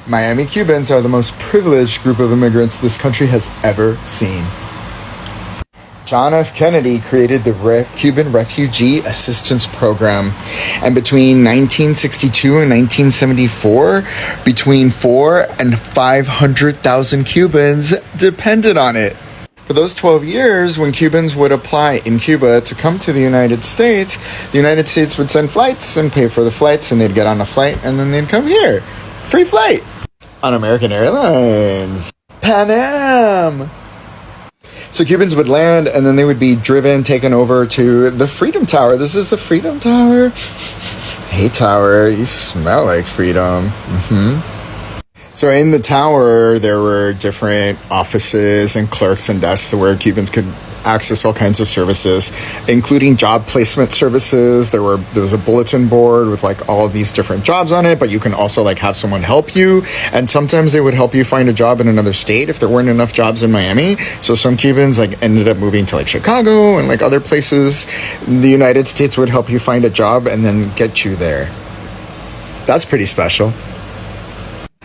Miami Cubans are the most privileged group of immigrants this country has ever seen. John F. Kennedy created the Cuban Refugee Assistance Program, and between 1962 and 1974, between 400,000 and 500,000 Cubans depended on it. For those 12 years, when Cubans would apply in Cuba to come to the United States would send flights and pay for the flights, and they'd get on a flight, and then they'd come here. Free flight on American Airlines, Pan Am. So Cubans would land, and then they would be taken over to the Freedom Tower. This is the Freedom Tower. Hey, Tower, you smell like freedom. So in the tower, there were different offices and clerks and desks where Cubans could access all kinds of services, including job placement services. There was a bulletin board with like all of these different jobs on it, but you can also like have someone help you. And sometimes they would help you find a job in another state if there weren't enough jobs in Miami. So some Cubans like ended up moving to like Chicago and like other places. The United States would help you find a job and then get you there. That's pretty special.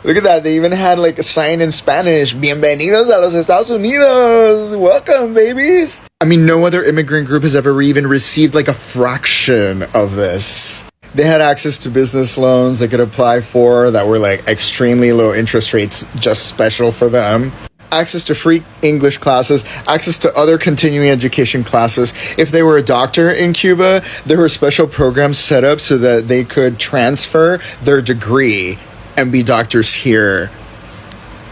Look at that. They even had like a sign in Spanish. Bienvenidos a los Estados Unidos. Welcome, babies. I mean, no other immigrant group has ever even received like a fraction of this. They had access to business loans they could apply for that were like extremely low interest rates, just special for them. Access to free English classes, access to other continuing education classes. If they were a doctor in Cuba, there were special programs set up so that they could transfer their degree and be doctors here.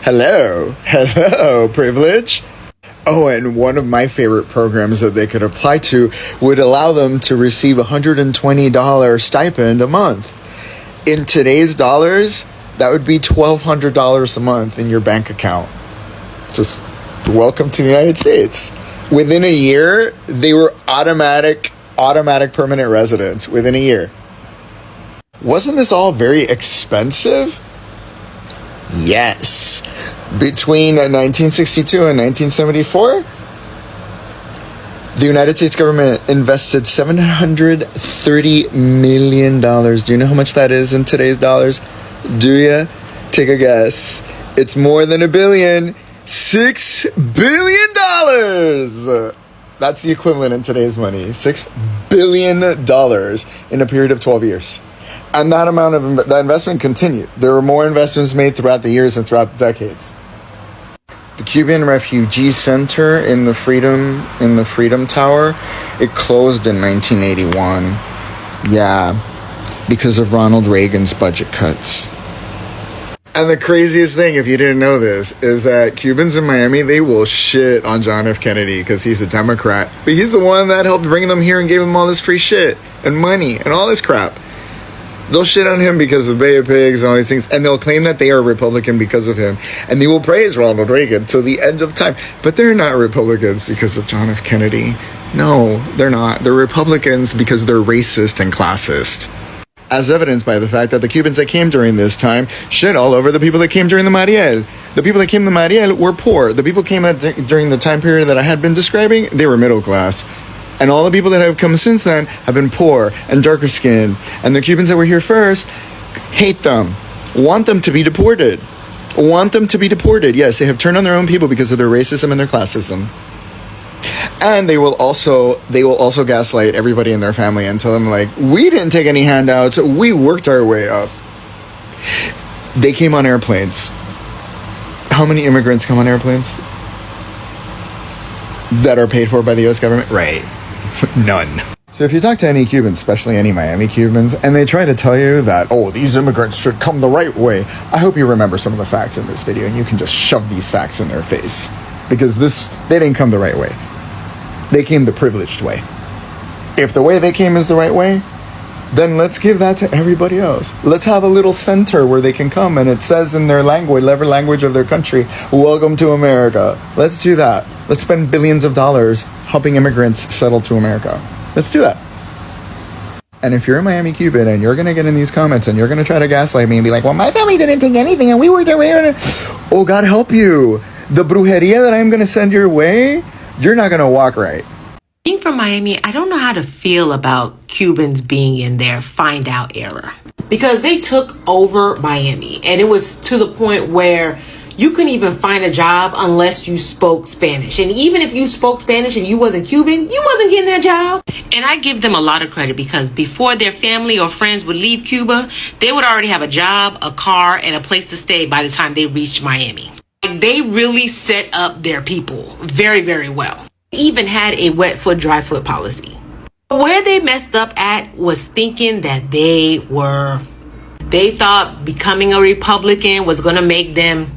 Hello, privilege. Oh, and one of my favorite programs that they could apply to would allow them to receive $120 stipend a month. In today's dollars, that would be $1,200 a month in your bank account. Just welcome to the United States. Within a year, they were automatic permanent residents within a year. Wasn't this all very expensive? Yes. Between 1962 and 1974, the United States government invested $730 million. Do you know how much that is in today's dollars? Do you? Take a guess. It's more than $1 billion. $6 billion! That's the equivalent in today's money. $6 billion in a period of 12 years. And that amount of that investment continued. There were more investments made throughout the years and throughout the decades. The Cuban Refugee Center in the Freedom Tower, it closed in 1981. Yeah, because of Ronald Reagan's budget cuts. And the craziest thing, if you didn't know this, is that Cubans in Miami, they will shit on John F. Kennedy because he's a Democrat. But he's the one that helped bring them here and gave them all this free shit and money and all this crap. They'll shit on him because of Bay of Pigs and all these things, and they'll claim that they are Republican because of him, and they will praise Ronald Reagan till the end of time. But they're not Republicans because of John F. Kennedy. No, they're not. They're Republicans because they're racist and classist. As evidenced by the fact that the Cubans that came during this time shit all over the people that came during the Mariel. The people that came to Mariel were poor. The people came during the time period that I had been describing, they were middle class. And all the people that have come since then have been poor and darker skinned. And the Cubans that were here first hate them, want them to be deported. Yes, they have turned on their own people because of their racism and their classism. And they will also gaslight everybody in their family and tell them, like, we didn't take any handouts, we worked our way up. They came on airplanes. How many immigrants come on airplanes that are paid for by the US government? Right. None. So if you talk to any Cubans, especially any Miami Cubans, and they try to tell you that, oh, these immigrants should come the right way, I hope you remember some of the facts in this video and you can just shove these facts in their face. Because they didn't come the right way. They came the privileged way. If the way they came is the right way, then let's give that to everybody else. Let's have a little center where they can come and it says in their language, whatever language of their country, welcome to America. Let's do that. Let's spend billions of dollars helping immigrants settle to America. Let's do that. And if you're a Miami Cuban and you're going to get in these comments and you're going to try to gaslight me and be like, well, my family didn't take anything and we were there. Oh, God help you. The brujeria that I'm going to send your way, you're not going to walk right. Being from Miami, I don't know how to feel about Cubans being in their find out era. Because they took over Miami, and it was to the point where you couldn't even find a job unless you spoke Spanish. And even if you spoke Spanish and you wasn't Cuban, you wasn't getting that job. And I give them a lot of credit, because before their family or friends would leave Cuba, they would already have a job, a car, and a place to stay by the time they reached Miami. They really set up their people very, very well. They even had a wet foot, dry foot policy. Where they messed up at was thinking that they thought becoming a Republican was going to make them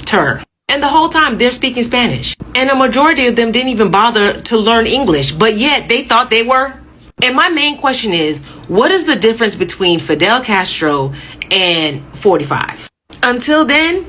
turn. And the whole time they're speaking Spanish. And a majority of them didn't even bother to learn English, but yet they thought they were. And my main question is, what is the difference between Fidel Castro and 45? Until then,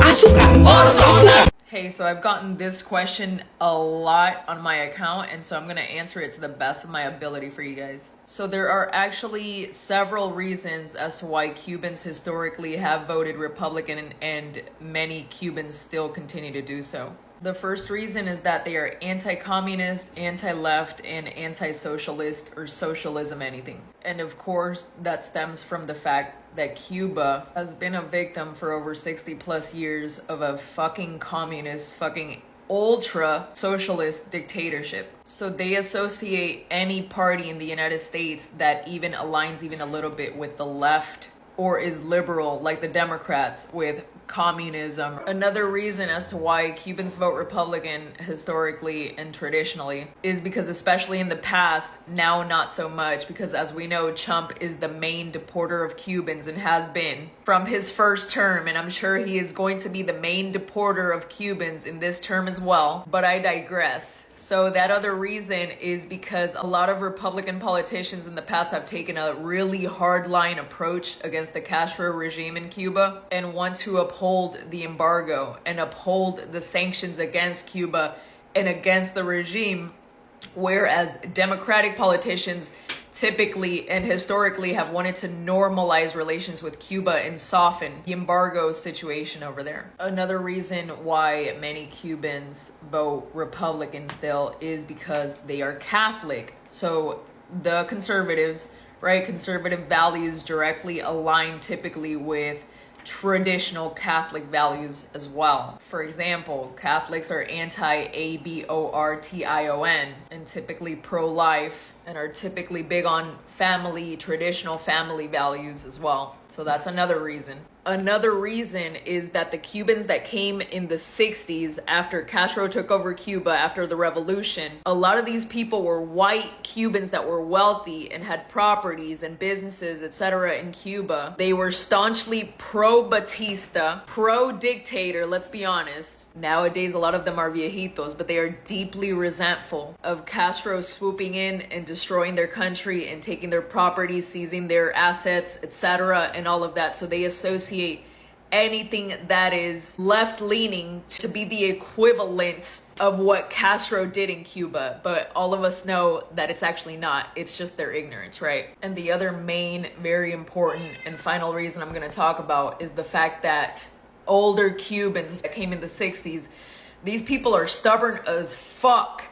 azúcar. Hey, so I've gotten this question a lot on my account, and so I'm going to answer it to the best of my ability for you guys. So there are actually several reasons as to why Cubans historically have voted Republican, and many Cubans still continue to do so. The first reason is that they are anti-communist, anti-left, and anti-socialist, or socialism anything. And of course, that stems from the fact that Cuba has been a victim for over 60 plus years of a fucking communist, fucking ultra socialist dictatorship. So they associate any party in the United States that even aligns even a little bit with the left or is liberal, like the Democrats, with communism. Another reason as to why Cubans vote Republican historically and traditionally is because, especially in the past, now not so much, because as we know, Trump is the main deporter of Cubans and has been from his first term, and I'm sure he is going to be the main deporter of Cubans in this term as well, but I digress. So that other reason is because a lot of Republican politicians in the past have taken a really hardline approach against the Castro regime in Cuba and want to uphold the embargo and uphold the sanctions against Cuba and against the regime, whereas Democratic politicians typically and historically have wanted to normalize relations with Cuba and soften the embargo situation over there. Another reason why many Cubans vote Republican still is because they are Catholic. So the conservatives, right, conservative values directly align typically with traditional Catholic values as well. For example, Catholics are anti-abortion and typically pro-life, and are typically big on family, traditional family values as well. So that's another reason. Another reason is that the Cubans that came in the 60s after Castro took over Cuba after the revolution, a lot of these people were white Cubans that were wealthy and had properties and businesses, etc. in Cuba. They were staunchly pro-Batista, pro-dictator, let's be honest. Nowadays, a lot of them are viejitos, but they are deeply resentful of Castro swooping in and destroying their country and taking their property, seizing their assets, etc., and all of that. So they associate anything that is left-leaning to be the equivalent of what Castro did in Cuba. But all of us know that it's actually not. It's just their ignorance, right? And the other main, very important and final reason I'm going to talk about is the fact that older Cubans that came in the 60s, these people are stubborn as fuck.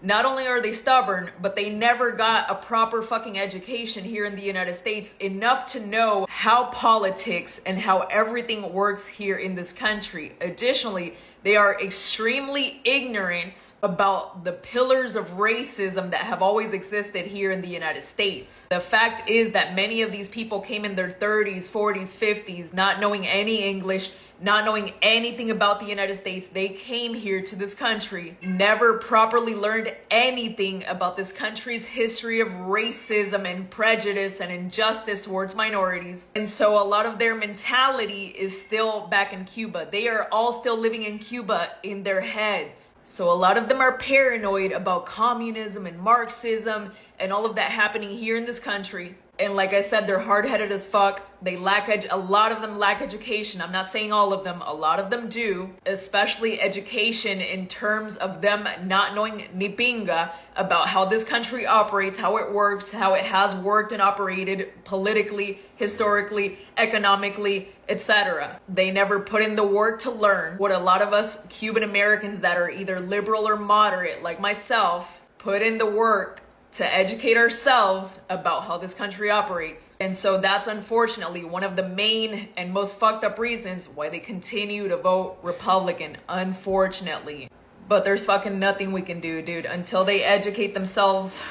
Not only are they stubborn, but they never got a proper fucking education here in the United States, enough to know how politics and how everything works here in this country. Additionally, they are extremely ignorant about the pillars of racism that have always existed here in the United States. The fact is that many of these people came in their 30s, 40s, 50s, not knowing any English, not knowing anything about the United States. They came here to this country, never properly learned anything about this country's history of racism and prejudice and injustice towards minorities. And so a lot of their mentality is still back in Cuba. They are all still living in Cuba in their heads. So a lot of them are paranoid about communism and Marxism and all of that happening here in this country. And like I said, they're hard-headed as fuck. They lack a lot of them lack education. I'm not saying all of them. A lot of them do, especially education in terms of them not knowing ni pinga about how this country operates, how it works, how it has worked and operated politically, historically, economically, etc. They never put in the work to learn what a lot of us Cuban Americans that are either liberal or moderate, like myself, put in the work to educate ourselves about how this country operates. And so that's unfortunately one of the main and most fucked up reasons why they continue to vote Republican, unfortunately. But there's fucking nothing we can do, dude. Until they educate themselves,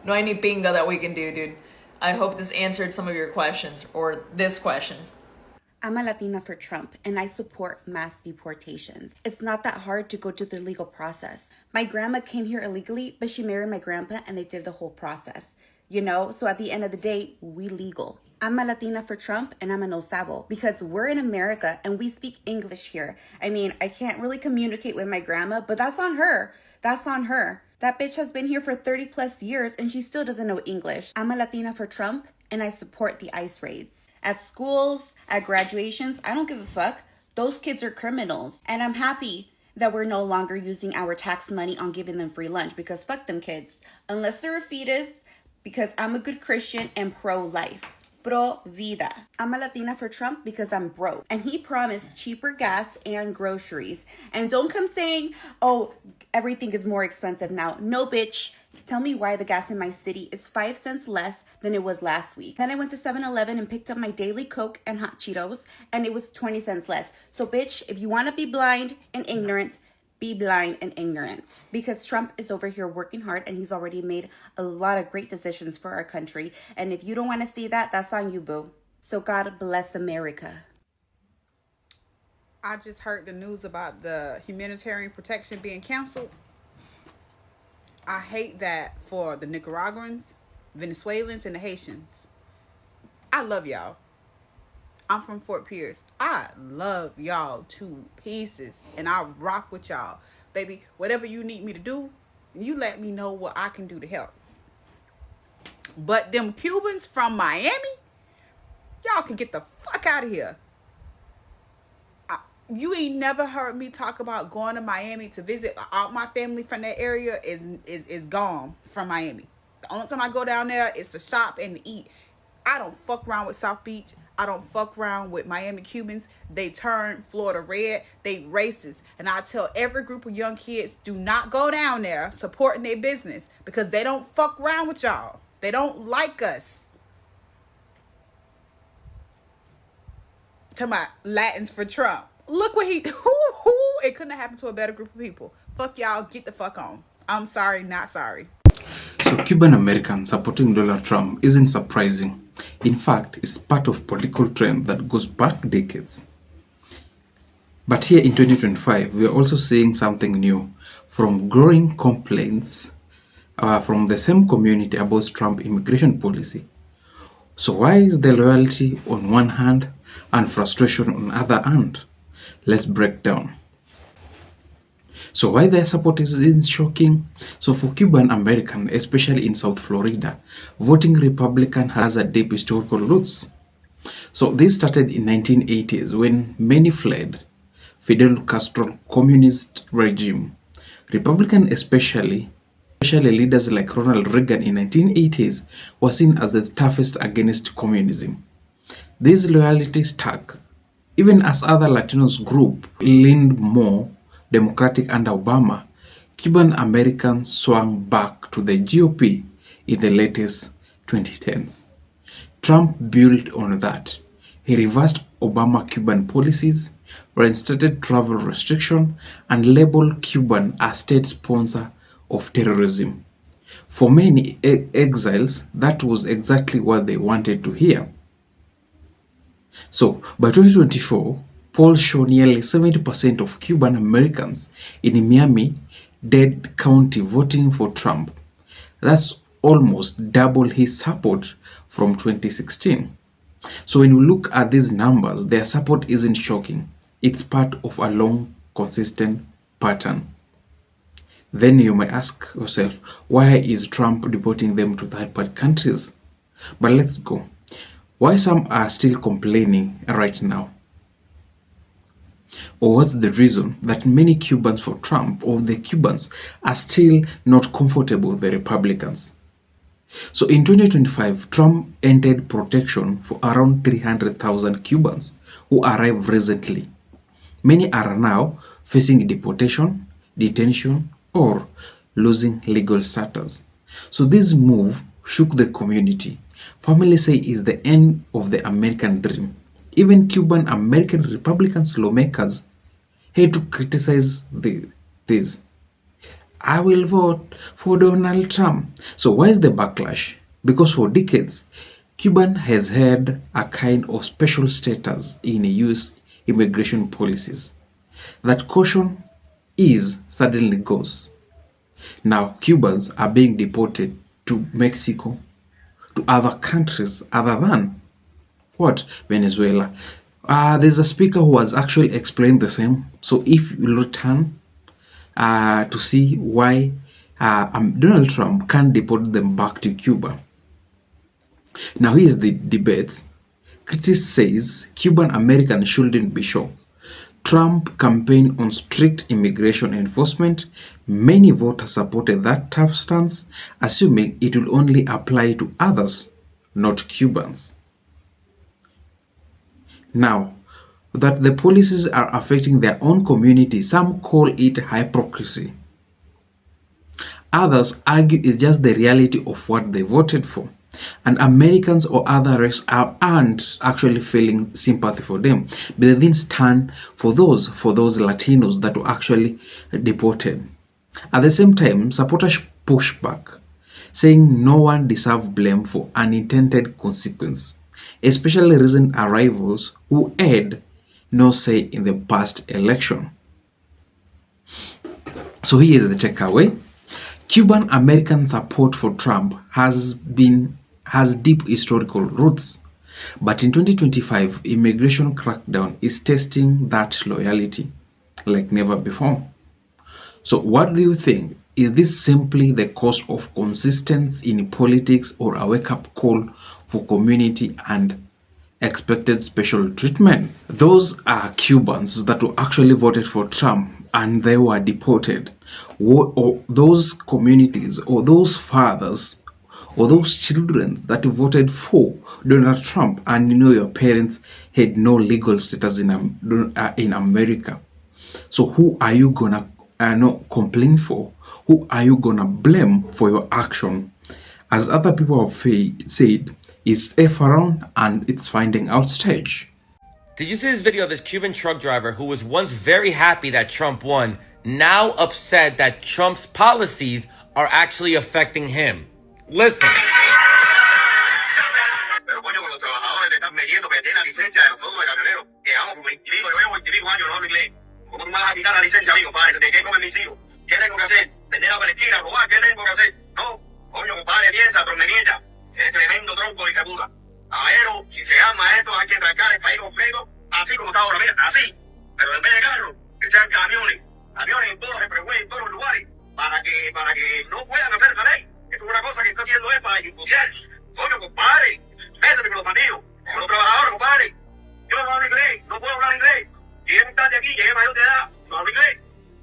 no hay ni pinga that we can do, dude. I hope this answered some of your questions, or this question. I'm a Latina for Trump, and I support mass deportations. It's not that hard to go through the legal process. My grandma came here illegally, but she married my grandpa, and they did the whole process. You know, so at the end of the day, we legal. I'm a Latina for Trump, and I'm a no sabo, because we're in America, and we speak English here. I mean, I can't really communicate with my grandma, but that's on her. That's on her. That bitch has been here for 30 plus years, and she still doesn't know English. I'm a Latina for Trump, and I support the ICE raids. At schools, at graduations, I don't give a fuck. Those kids are criminals. And I'm happy that we're no longer using our tax money on giving them free lunch, because fuck them kids. Unless they're a fetus, because I'm a good Christian and pro-life. Pro vida. I'm a Latina for Trump because I'm broke. And he promised cheaper gas and groceries. And don't come saying, oh, everything is more expensive now. No, bitch. Tell me why the gas in my city is 5 cents less than it was last week. Then I went to 7-Eleven and picked up my daily Coke and hot Cheetos, and it was 20 cents less. So bitch, if you want to be blind and ignorant, be blind and ignorant. Because Trump is over here working hard, and he's already made a lot of great decisions for our country. And if you don't want to see that, that's on you, boo. So God bless America. I just heard the news about the humanitarian protection being canceled. I hate that for the Nicaraguans, Venezuelans, and the Haitians. I love y'all. I'm from Fort Pierce. I love y'all to pieces, and I rock with y'all. Baby, whatever you need me to do, you let me know what I can do to help. But them Cubans from Miami, y'all can get the fuck out of here. You ain't never heard me talk about going to Miami to visit. All my family from that area is gone from Miami. The only time I go down there is to shop and to eat. I don't fuck around with South Beach. I don't fuck around with Miami Cubans. They turn Florida red. They racist. And I tell every group of young kids, do not go down there supporting their business, because they don't fuck around with y'all. They don't like us. To my Latins for Trump. Look what it couldn't have happened to a better group of people. Fuck y'all, get the fuck on. I'm sorry, not sorry. So Cuban Americans supporting Donald Trump isn't surprising. In fact, it's part of political trend that goes back decades. But here in 2025, we are also seeing something new, from growing complaints from the same community about Trump immigration policy. So why is the loyalty on one hand and frustration on the other hand? Let's break down. So why their support isn't shocking? So for Cuban American, especially in South Florida, voting Republican has a deep historical roots. So this started in 1980s when many fled Fidel Castro communist regime. Republican especially leaders like Ronald Reagan in 1980s were seen as the toughest against communism. This loyalty stuck, even as other Latinos group leaned more Democratic under Obama. Cuban Americans swung back to the GOP in the latest 2010s. Trump built on that. He reversed Obama-Cuban policies, reinstated travel restriction, and labeled Cuba a state sponsor of terrorism. For many exiles, that was exactly what they wanted to hear. So, by 2024, polls show nearly 70% of Cuban Americans in Miami-Dade County voting for Trump. That's almost double his support from 2016. So when you look at these numbers, their support isn't shocking. It's part of a long, consistent pattern. Then you may ask yourself, why is Trump deporting them to third-party countries? But let's go. Why some are still complaining right now? Or what's the reason that many Cubans for Trump, or the Cubans, are still not comfortable with the Republicans? So in 2025, Trump ended protection for around 300,000 Cubans who arrived recently. Many are now facing deportation, detention, or losing legal status. So this move shook the community. Families say it's the end of the American dream. Even Cuban American Republicans lawmakers had to criticize this. I will vote for Donald Trump. So why is the backlash? Because for decades, Cuba has had a kind of special status in US immigration policies. That caution is suddenly goes. Now Cubans are being deported to Mexico, to other countries other than what? Venezuela. There's a speaker who has actually explained the same. So if you return to see why Donald Trump can't deport them back to Cuba. Now here's the debates. Critics says Cuban Americans shouldn't be shocked. Trump campaigned on strict immigration enforcement. Many voters supported that tough stance, assuming it will only apply to others, not Cubans. Now, that the policies are affecting their own community, some call it hypocrisy. Others argue it's just the reality of what they voted for. And Americans or other races aren't actually feeling sympathy for them, but they didn't stand for those Latinos that were actually deported. At the same time, supporters push back, saying no one deserves blame for unintended consequence, especially recent arrivals who had no say in the past election. So here is the takeaway. Cuban American support for Trump has deep historical roots, but in 2025, immigration crackdown is testing that loyalty like never before. So what do you think? Is this simply the cost of consistency in politics or a wake-up call for community and expected special treatment? Those are Cubans that were actually voted for Trump and they were deported. Or those communities or those fathers or those children that voted for Donald Trump and your parents had no legal status in America. So who are you gonna complain for? Who are you gonna blame for your action? As other people have said, it's F around and it's finding out stage. Did you see this video of this Cuban truck driver who was once very happy that Trump won, now upset that Trump's policies are actually affecting him? Listen. Si se llama esto, hay que trancar el país completo, así como está ahora, mira, así. Pero en vez de carros, que sean camiones en todos los expressways, en todos los lugares, para que no puedan hacer esa ley. Eso es una cosa que está haciendo es para imputar. Coño, compadre, métete con los bandidos, con los trabajadores, compadre. Yo no hablo inglés, no puedo hablar inglés. Llegué muy tarde aquí, llegué mayor de edad, no hablo inglés.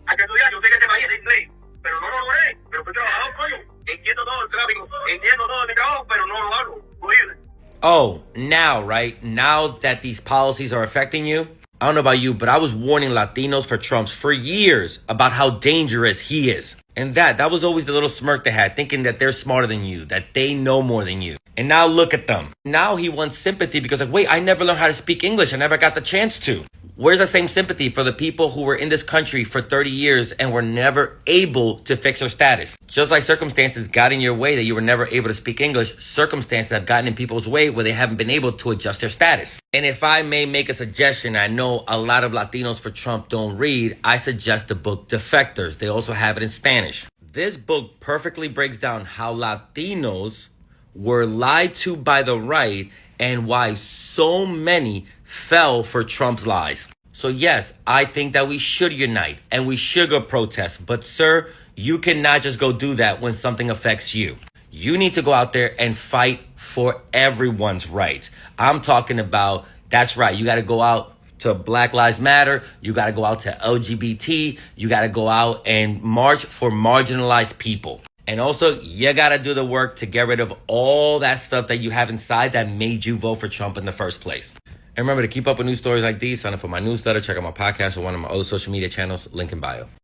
Hay que estudiar, yo sé que este país es inglés, pero no lo logré. Pero soy trabajador, coño. Entiendo todo el tráfico, entiendo todo mi trabajo, pero no lo hablo. Fluido. Oh, now, right? Now that these policies are affecting you, I don't know about you, but I was warning Latinos for Trump for years about how dangerous he is. And that was always the little smirk they had, thinking that they're smarter than you, that they know more than you. And now look at them. Now he wants sympathy because like, wait, I never learned how to speak English. I never got the chance to. Where's that same sympathy for the people who were in this country for 30 years and were never able to fix their status? Just like circumstances got in your way that you were never able to speak English, circumstances have gotten in people's way where they haven't been able to adjust their status. And if I may make a suggestion, I know a lot of Latinos for Trump don't read, I suggest the book Defectors. They also have it in Spanish. This book perfectly breaks down how Latinos were lied to by the right and why so many fell for Trump's lies. So yes, I think that we should unite and we should go protest. But sir, you cannot just go do that when something affects you. You need to go out there and fight for everyone's rights. I'm talking about, that's right, you got to go out to Black Lives Matter. You got to go out to LGBT. You got to go out and march for marginalized people. And also, you got to do the work to get rid of all that stuff that you have inside that made you vote for Trump in the first place. And remember to keep up with news stories like these, sign up for my newsletter, check out my podcast or one of my other social media channels, link in bio.